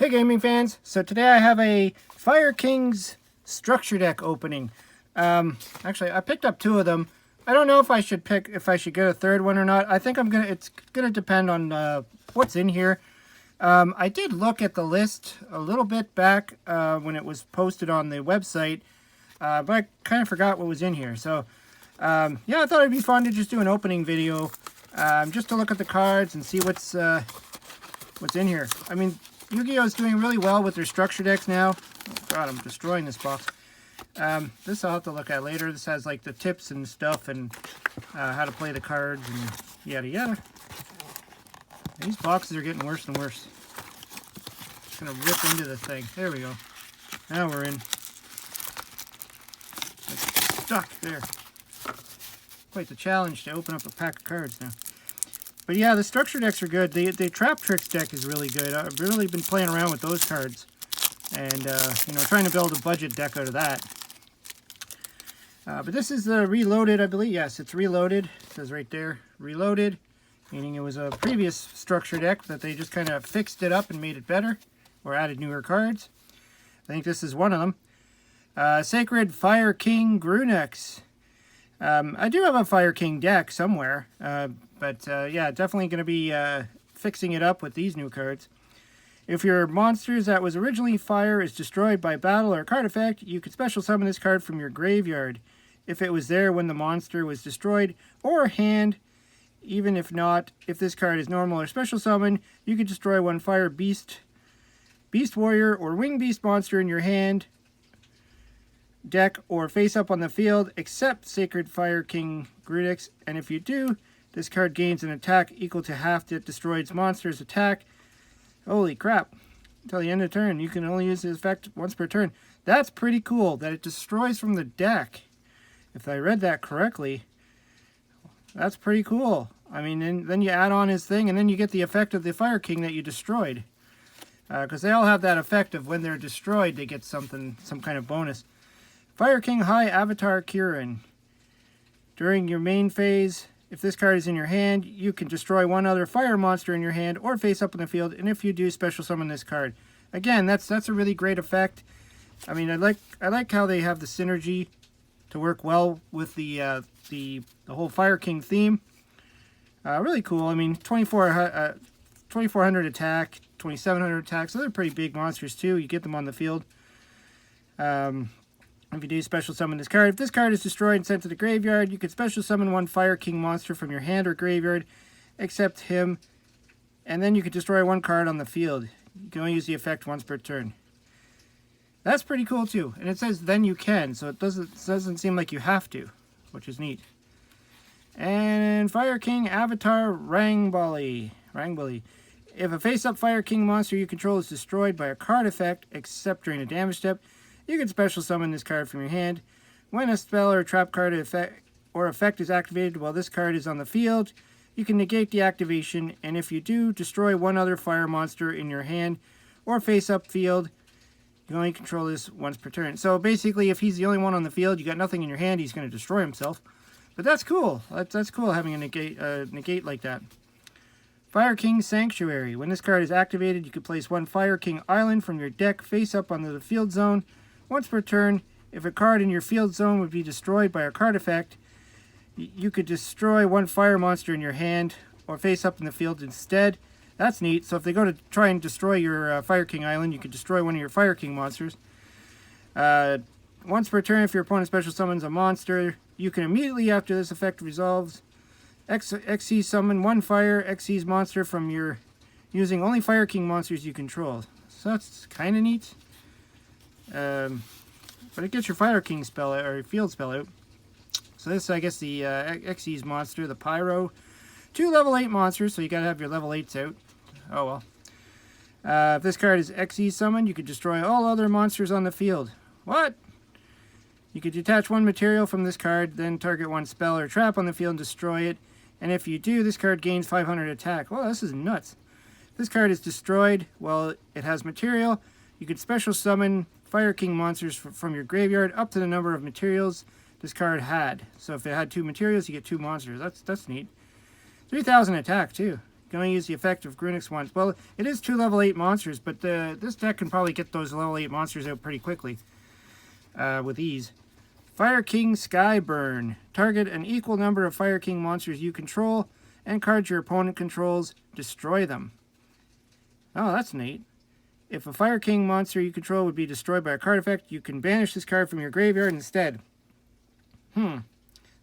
Hey gaming fans, so today I have a Fire King's structure deck opening. Actually I picked up two of them. I don't know if I should get a third one or not. I think it's gonna depend on what's in here. I did look at the list a little bit back when it was posted on the website, but I kind of forgot what was in here. So yeah, I thought it'd be fun to just do an opening video, just to look at the cards and see what's in here. I mean, Yu-Gi-Oh! Is doing really well with their structure decks now. Oh god, I'm destroying this box. This I'll have to look at later. This has like the tips and stuff and how to play the cards and yada yada. These boxes are getting worse and worse. Just gonna rip into the thing. There we go. Now we're in. It's stuck there. Quite the challenge to open up a pack of cards now. But yeah, the structure decks are good. The Trap Tricks deck is really good. I've really been playing around with those cards. And, you know, trying to build a budget deck out of that. But this is the Reloaded, I believe. Yes, it's Reloaded. It says right there, Reloaded. Meaning it was a previous structure deck that they just kind of fixed it up and made it better. Or added newer cards. I think this is one of them. Sacred Fire King Grunex. I do have a Fire King deck somewhere. But yeah, definitely going to be fixing it up with these new cards. If your monsters that was originally fire is destroyed by battle or card effect, you could special summon this card from your graveyard. If it was there when the monster was destroyed, or hand, even if not, if this card is normal or special summon, you could destroy one fire beast, beast warrior, or wing beast monster in your hand, deck, or face up on the field, except Sacred Fire King Grunex. And if you do, this card gains an attack equal to half the destroyed monster's attack. Holy crap. Until the end of the turn, you can only use the effect once per turn. That's pretty cool, that it destroys from the deck. If I read that correctly, that's pretty cool. I mean, then you add on his thing, and then you get the effect of the Fire King that you destroyed. Because they all have that effect of when they're destroyed, they get some kind of bonus. Fire King High Avatar Kirin. During your main phase, if this card is in your hand, you can destroy one other fire monster in your hand or face up in the field, and if you do, special summon this card. Again, that's a really great effect. I mean, I like how they have the synergy to work well with the whole Fire King theme. Really cool. I mean, 2400 attack, 2700 attack, so they're pretty big monsters too. You get them on the field. If you do special summon this card, if this card is destroyed and sent to the graveyard, you can special summon one Fire King monster from your hand or graveyard, except him, and then you can destroy one card on the field. You can only use the effect once per turn. That's pretty cool too, and it says then you can, so it doesn't seem like you have to, which is neat. And Fire King Avatar Rangbali. If a face-up Fire King monster you control is destroyed by a card effect, except during a damage step, you can special summon this card from your hand. When a spell or a trap card effect is activated while this card is on the field, you can negate the activation, and if you do, destroy one other fire monster in your hand or face-up field. You can only control this once per turn. So basically, if he's the only one on the field, you got nothing in your hand, he's going to destroy himself. But that's cool. That's cool having a negate like that. Fire King Sanctuary. When this card is activated, you can place one Fire King Island from your deck face-up onto the field zone. Once per turn, if a card in your field zone would be destroyed by a card effect, you could destroy one fire monster in your hand or face up in the field instead. That's neat. So if they go to try and destroy your Fire King Island, you could destroy one of your Fire King monsters. Once per turn, if your opponent special summons a monster, you can immediately after this effect resolves, XC summon one Fire Xyz monster from your using only Fire King monsters you control. So that's kind of neat. But it gets your Fire King spell out, or your field spell out. So this, I guess, the Xyz monster, the Pyro. 2 level 8 monsters, so you gotta have your level 8s out. Oh well. If this card is Xyz summoned, you could destroy all other monsters on the field. What? You could detach one material from this card, then target one spell or trap on the field and destroy it. And if you do, this card gains 500 attack. Well, this is nuts. If this card is destroyed, well, it has material. You could special summon Fire King monsters from your graveyard up to the number of materials this card had. So if it had 2 materials, you get 2 monsters. That's neat. 3000 attack too. You can only use the effect of Grunix once. Well, it is 2 level 8 monsters, but this deck can probably get those level 8 monsters out pretty quickly with ease. Fire King Skyburn. Target an equal number of Fire King monsters you control and cards your opponent controls. Destroy them. Oh, that's neat. If a Fire King monster you control would be destroyed by a card effect, you can banish this card from your graveyard instead.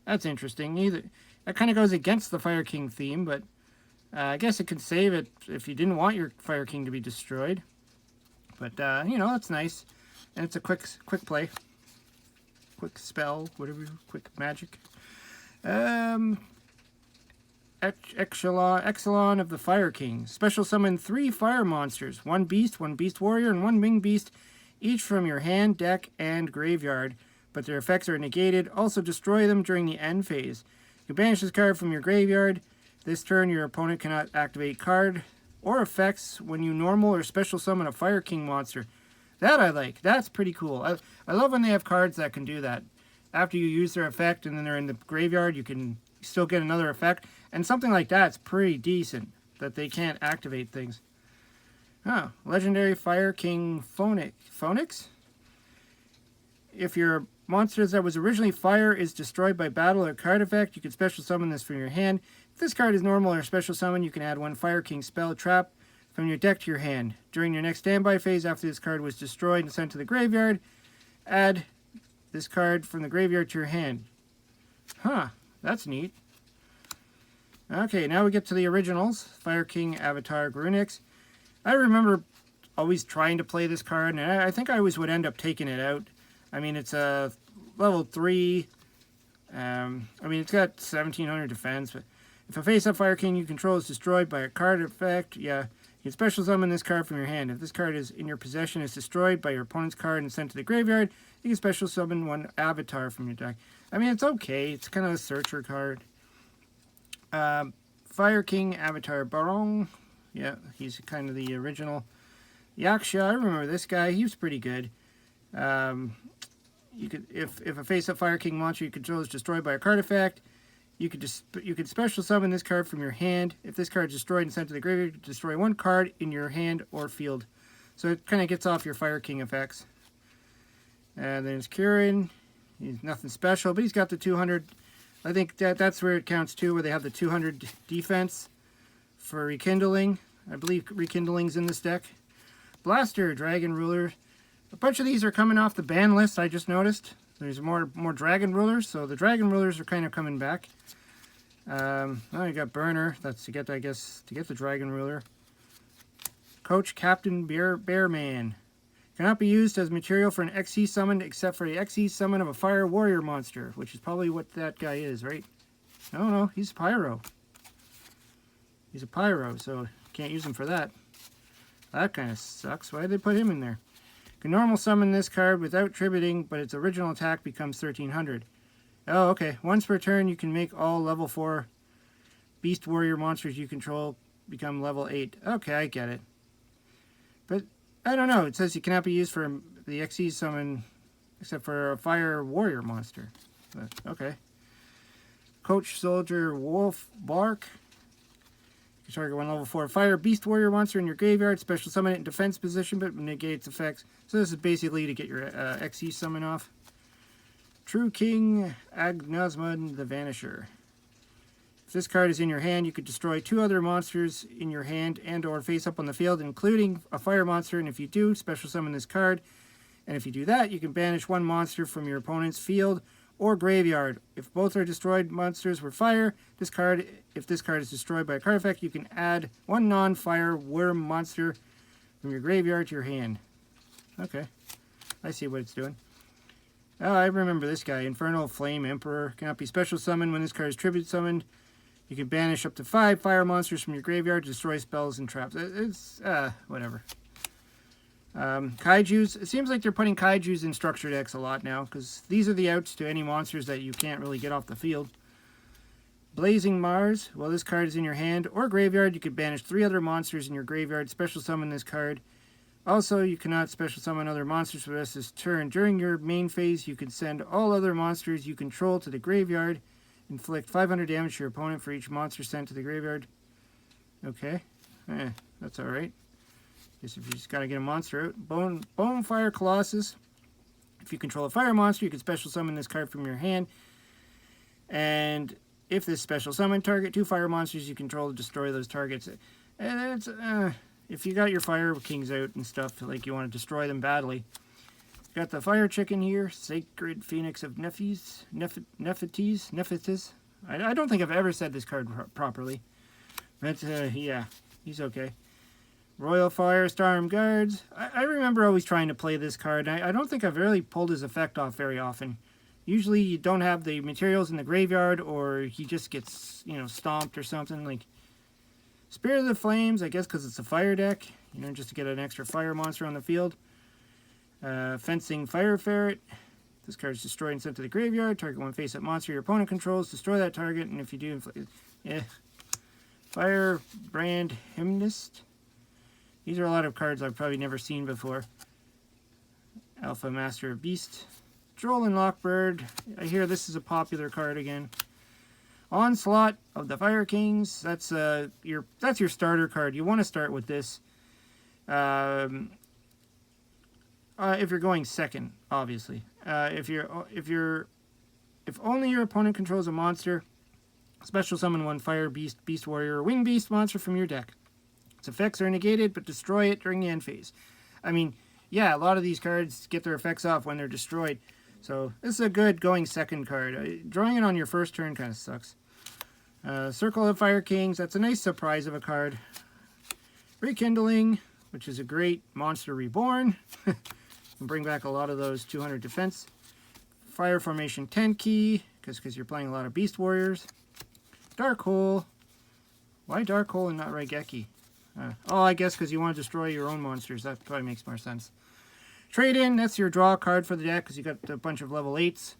That's interesting. That kind of goes against the Fire King theme, but I guess it could save it if you didn't want your Fire King to be destroyed. But, you know, that's nice. And it's a quick play. Quick spell, whatever, quick magic. Exelon of the Fire King. Special summon 3 fire monsters. 1 beast warrior, and 1 winged beast, each from your hand, deck, and graveyard. But their effects are negated. Also destroy them during the end phase. You banish this card from your graveyard. This turn, your opponent cannot activate card or effects when you normal or special summon a Fire King monster. That I like. That's pretty cool. I love when they have cards that can do that. After you use their effect and then they're in the graveyard, you can still get another effect. And something like that's pretty decent, that they can't activate things. Oh, Legendary Fire King Phoenix? If your monster that was originally fire is destroyed by battle or card effect, you can special summon this from your hand. If this card is normal or special summon, you can add 1 Fire King spell trap from your deck to your hand. During your next standby phase, after this card was destroyed and sent to the graveyard, add this card from the graveyard to your hand. Huh, that's neat. Okay, now we get to the originals. Fire King Avatar Grunix. I remember always trying to play this card, and I think I always would end up taking it out. I mean, it's a level 3. I mean, it's got 1700 defense, but if a face-up Fire King you control is destroyed by a card effect, yeah, you can special summon this card from your hand. If this card is in your possession is destroyed by your opponent's card and sent to the graveyard, you can special summon 1 avatar from your deck. I mean, it's okay. It's kind of a searcher card. Fire King Avatar Barong. Yeah, he's kind of the original. Yaksha, I remember this guy. He was pretty good. You could, if a face-up Fire King monster you control is destroyed by a card effect, you could special summon this card from your hand. If this card is destroyed and sent to the graveyard, you can destroy 1 card in your hand or field. So it kind of gets off your Fire King effects. And then it's Kirin. He's nothing special, but he's got the 200. I think that's where it counts too, where they have the 200 defense for Rekindling. I believe Rekindling's in this deck. Blaster, Dragon Ruler. A bunch of these are coming off the ban list, I just noticed. There's more Dragon Rulers, so the Dragon Rulers are kind of coming back. Oh, you got Burner. That's to get, I guess, to get the Dragon Ruler. Coach Captain Bearman. Cannot be used as material for an XE summon except for the XE summon of a Fire Warrior monster, which is probably what that guy is, right? No, he's Pyro. He's a Pyro, so can't use him for that. That kind of sucks. Why did they put him in there? Can normal summon this card without tributing, but its original attack becomes 1300. Oh, okay. Once per turn, you can make all level 4 Beast Warrior monsters you control become level 8. Okay, I get it. But I don't know. It says you cannot be used for the XE summon except for a Fire Warrior monster. But, okay. Coach Soldier Wolf Bark. You target 1 level 4 Fire Beast Warrior monster in your graveyard. Special summon it in defense position, but negates effects. So this is basically to get your XE summon off. True King Agnazmon the Vanisher. If this card is in your hand, you could destroy 2 other monsters in your hand and or face up on the field, including a fire monster. And if you do, special summon this card. And if you do that, you can banish 1 monster from your opponent's field or graveyard. If both are destroyed monsters were fire, if this card is destroyed by a card effect, you can add 1 non-fire worm monster from your graveyard to your hand. Okay, I see what it's doing. Oh, I remember this guy. Infernal Flame Emperor. Cannot be special summoned when this card is tribute summoned. You can banish up to 5 fire monsters from your graveyard to destroy spells and traps. It's, whatever. Kaijus. It seems like they're putting Kaijus in structure decks a lot now, because these are the outs to any monsters that you can't really get off the field. Blazing Mars. While this card is in your hand or graveyard, you could banish 3 other monsters in your graveyard. Special summon this card. Also, you cannot special summon other monsters for the rest of this turn. During your main phase, you can send all other monsters you control to the graveyard. Inflict 500 damage to your opponent for each monster sent to the graveyard. Okay. That's alright. Guess if you just gotta get a monster out. Bonefire Colossus. If you control a fire monster, you can special summon this card from your hand. And if this special summon target 2 fire monsters you control to destroy those targets. And it's, if you got your fire kings out and stuff, like you want to destroy them badly. Got the fire chicken here, Sacred Phoenix of Nephthys. I don't think I've ever said this card properly. But, yeah, he's okay. Royal Fire Storm Guards. I remember always trying to play this card. I don't think I've really pulled his effect off very often. Usually you don't have the materials in the graveyard, or he just gets, you know, stomped or something. Like Spirit of the Flames, I guess because it's a fire deck, you know, just to get an extra fire monster on the field. Fencing Fire Ferret. This card is destroyed and sent to the graveyard. Target one face-up monster your opponent controls. Destroy that target, and if you do, Firebrand Hymnist. These are a lot of cards I've probably never seen before. Alpha Master of Beast. Droll and Lockbird. I hear this is a popular card again. Onslaught of the Fire Kings. That's your starter card. You want to start with this. If you're going second, obviously. If only your opponent controls a monster, special summon one fire beast, beast warrior, or wing beast monster from your deck. Its effects are negated, but destroy it during the end phase. I mean, yeah, a lot of these cards get their effects off when they're destroyed. So this is a good going second card. Drawing it on your first turn kind of sucks. Circle of Fire Kings. That's a nice surprise of a card. Rekindling, which is a great monster reborn. Can bring back a lot of those 200 defense. Fire Formation Tenki, because you're playing a lot of Beast Warriors. Dark Hole. Why Dark Hole and not Raigeki? I guess because you want to destroy your own monsters. That probably makes more sense. Trade-in, that's your draw card for the deck, because you got a bunch of level 8s.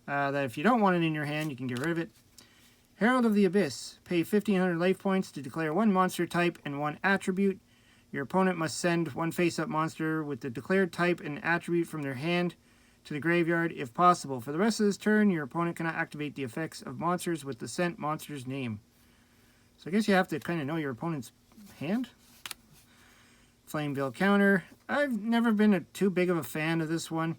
That if you don't want it in your hand, you can get rid of it. Herald of the Abyss. Pay 1,500 life points to declare one monster type and one attribute. Your opponent must send one face-up monster with the declared type and attribute from their hand to the graveyard if possible. For the rest of this turn, your opponent cannot activate the effects of monsters with the sent monster's name. So I guess you have to kind of know your opponent's hand. Flameville Counter. I've never been too big of a fan of this one.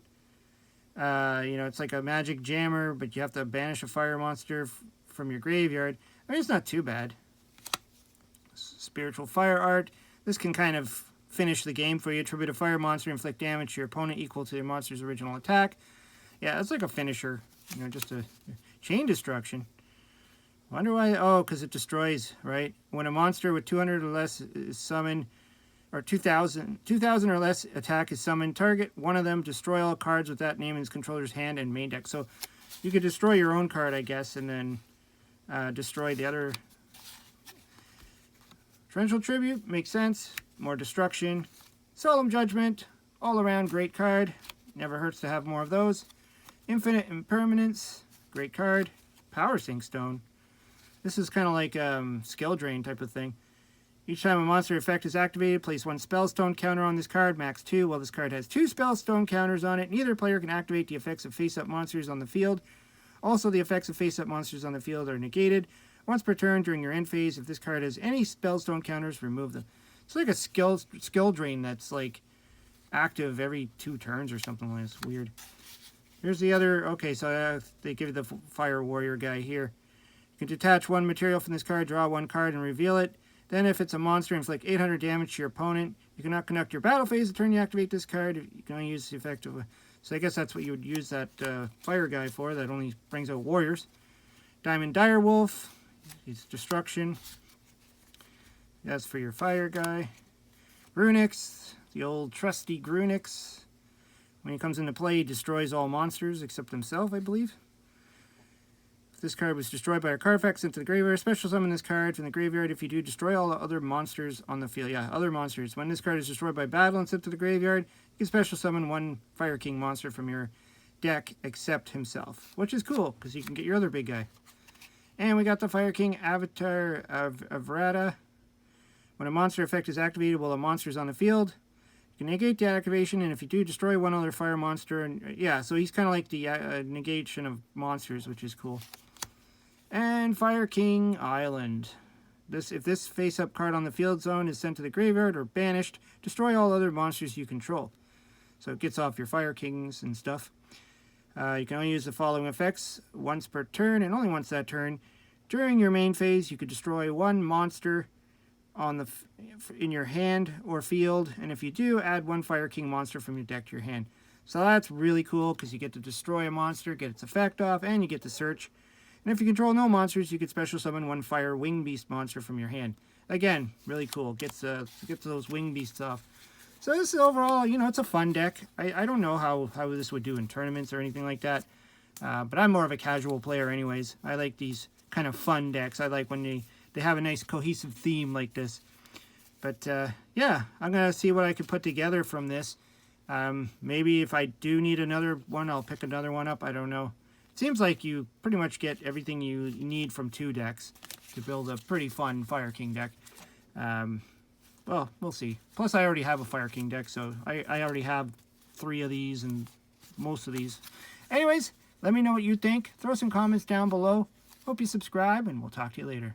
You know, it's like a magic jammer, but you have to banish a fire monster from your graveyard. I mean, it's not too bad. Spiritual Fire Art. This can kind of finish the game for you. Tribute a fire monster, inflict damage to your opponent equal to your monster's original attack. Yeah, it's like a finisher. You know, just a chain destruction. Wonder why? Oh, because it destroys, right? When a monster with 200 or less is summoned, or 2,000 or less attack is summoned, target one of them, destroy all cards with that name in its controller's hand and main deck. So you could destroy your own card, I guess, and then destroy the other. Torrential Tribute, makes sense. More destruction. Solemn Judgment, all around great card. Never hurts to have more of those. Infinite Impermanence, great card. Power Sink Stone. This is kind of like Skill Drain type of thing. Each time a monster effect is activated, place one Spellstone counter on this card, max 2. While this card has 2 Spellstone counters on it, neither player can activate the effects of face-up monsters on the field. Also, the effects of face-up monsters on the field are negated once per turn during your end phase. If this card has any Spellstone counters, remove them. It's like a skill drain that's like active every 2 turns or something like that. It's weird. Here's the other. Okay, so they give you the Fire Warrior guy here. You can detach one material from this card, draw one card, and reveal it. Then, if it's a monster, inflict 800 damage to your opponent. You cannot conduct your battle phase the turn you activate this card. You can only use the effect of. So I guess that's what you would use that fire guy for. That only brings out warriors. Diamond Direwolf. He's destruction. That's for your fire guy. Grunix. The old trusty Grunix. When he comes into play, he destroys all monsters except himself, I believe. This card was destroyed by a card effect sent to the graveyard. Special summon this card from the graveyard. If you do, destroy all the other monsters on the field. Yeah, other monsters. When this card is destroyed by battle and sent to the graveyard, you can special summon one Fire King monster from your deck except himself. Which is cool, because you can get your other big guy. And we got the Fire King Avatar of Vrata. When a monster effect is activated while a monster is on the field, you can negate the activation, and if you do, destroy one other fire monster. And yeah, so he's kind of like the negation of monsters, which is cool. And Fire King Island. If this face-up card on the field zone is sent to the graveyard or banished, destroy all other monsters you control. So it gets off your Fire Kings and stuff. You can only use the following effects once per turn, and only once that turn. During your main phase, you could destroy one monster in your hand or field, and if you do, add one Fire King monster from your deck to your hand. So that's really cool because you get to destroy a monster, get its effect off, and you get to search. And if you control no monsters, you can special summon one Fire Wing Beast monster from your hand. Again, really cool. Gets those Wing Beasts off. So this is overall, you know, it's a fun deck. I don't know how this would do in tournaments or anything like that. But I'm more of a casual player anyways. I like these kind of fun decks. I like when they have a nice cohesive theme like this. But yeah, I'm going to see what I can put together from this. Maybe if I do need another one, I'll pick another one up. I don't know. It seems like you pretty much get everything you need from 2 decks to build a pretty fun Fire King deck. Well, we'll see. Plus, I already have a Fire King deck, so I already have 3 of these and most of these. Anyways, let me know what you think. Throw some comments down below. Hope you subscribe, and we'll talk to you later.